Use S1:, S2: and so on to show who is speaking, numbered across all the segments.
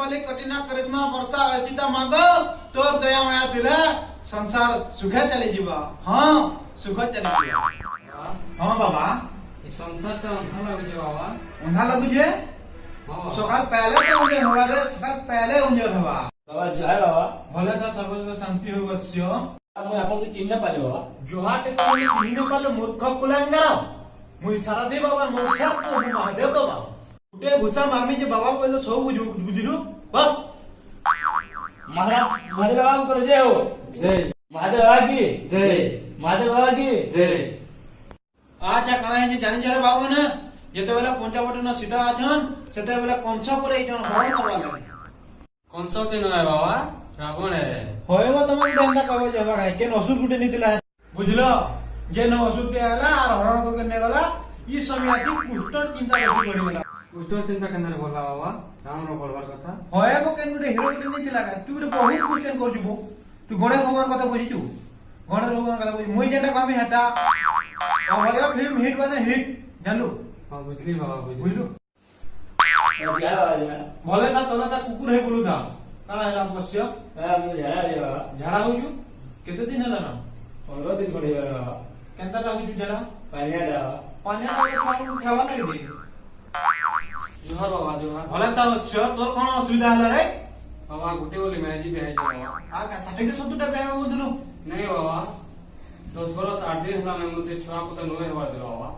S1: वाली कटिना करिश्मा वर्षा अर्चिता माग तोर दया माया थिले संसार सुखे चली जीवा। हां सुखे चली जीवा। हां बाबा
S2: ई संसार तो अंधा लागु छे बाबा।
S1: अंधा लागु छे?
S2: हां
S1: सकाल पहले तो उंजे हवा रे, सकाल पहले उंजे हवा।
S2: बाबा जय बाबा।
S1: भले तो सर्व शांति हो बस्यो।
S2: मु आपन को चिन्ह पाले बाबा।
S1: जोहाट को चिन्ह पालो मूर्ख कुलांगार। मुई सारा दे बाबा मोसार तो महादेव बाबा। उठे घुसा मारमी जे बाबा पहले सब बुझिलु बस।
S2: महादेव बाबा को जय हो। जय महादेव बाबा की जय। महादेव बाबा की जय।
S1: आजा कणा हे जे जानि जरे बाबू ने जेते बेला पंचावटी न सीधा आछन सेते बेला कंसा पर ए जन हरण करवा लागे।
S2: कंसा के न है बाबा रावण है।
S1: होयबो तमन बेंदा कहबो जे बाबा के असुर गुटे नितिला बुझलो जे न असुर के आला और हरण करके ने गला ई समय आती कुष्ठ चिंता बेसी बढ़ी गला।
S2: कुष्ठ चिंता केनर बोला बाबा राम रो बोलबार कथा।
S1: होयबो केन गुटे हीरो गुटे नितिला तू गुटे बहुत क्वेश्चन कर जुबो। तू गणेश भगवान कथा बुझिचू? गणेश भगवान कथा बुझ मुई जेटा कहबी हटा अब होय फिल्म हिट बने हिट जानलू।
S2: हां बुझली बाबा
S1: बुझलू
S2: जय बाबा।
S1: भले ता तोला ता कुकुर हे बोलू था काला हैला अवश्य।
S2: हां मु जरा रे बाबा।
S1: झाड़ा होजू केते दिन हला ना?
S2: 15 दिन पड़ी बाबा।
S1: केनता ता होजू झाड़ा?
S2: पानिया
S1: पानी वाले खाऊ खावा नहीं दे।
S2: जोहार बाबा जोहार।
S1: भले ता अवश्य तोर कोन असुविधा हला रे?
S2: बाबा गुटे बोली मैं जी बेहाई बाबा।
S1: आ का सटे के सतुटा बेम बोलू
S2: नहीं बाबा 10 बरस 8 दिन होला मैं मुते छुआ को तो नोए हवार दिलो बाबा।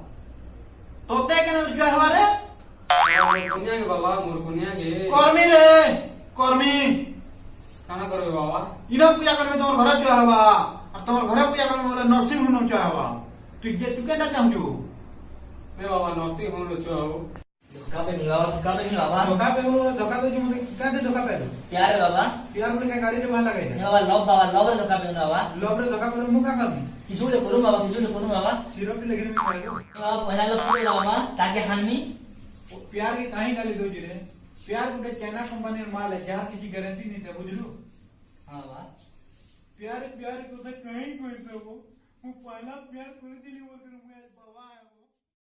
S1: तोते के न जुआ हवारे
S2: कन्या के बाबा मोर कन्या के
S1: कर्मी रे कर्मी
S2: काना करबे बाबा।
S1: इना पूजा करबे तोर घर जुआ हवा और तोर घर पूजा करबे बोले नरसिंह होम जुआ हवा। तू जे तू केना चाहू
S2: मैं बाबा नरसिंह होम रो छुआ हो।
S3: धोखा पे नहीं बाबा।
S1: धोखा पे बोलो धोखा तो जो मुझे का दे धोखा पे
S3: प्यार है बाबा।
S1: प्यार बोले का गाड़ी रे वहां लगे
S3: नहीं बाबा लव है धोखा पे नहीं बाबा।
S1: लोभ रे धोखा पे मुका करबी
S3: किसी ले करूं बाबा किसी ले करूं बाबा।
S1: सिरो पे लगे में खाइयो
S3: बाबा पहला लोग पूरे बाबा ताकि हामी
S1: प्यार की कहीं गाली दो जी रे। प्यार गुटे चाइना कंपनी माल है जार किसी गारंटी नहीं दे बुझलू।
S3: हां बाबा
S1: प्यार प्यार को तो कहीं कोई सब वो पहला प्यार कर दिली वो बाबा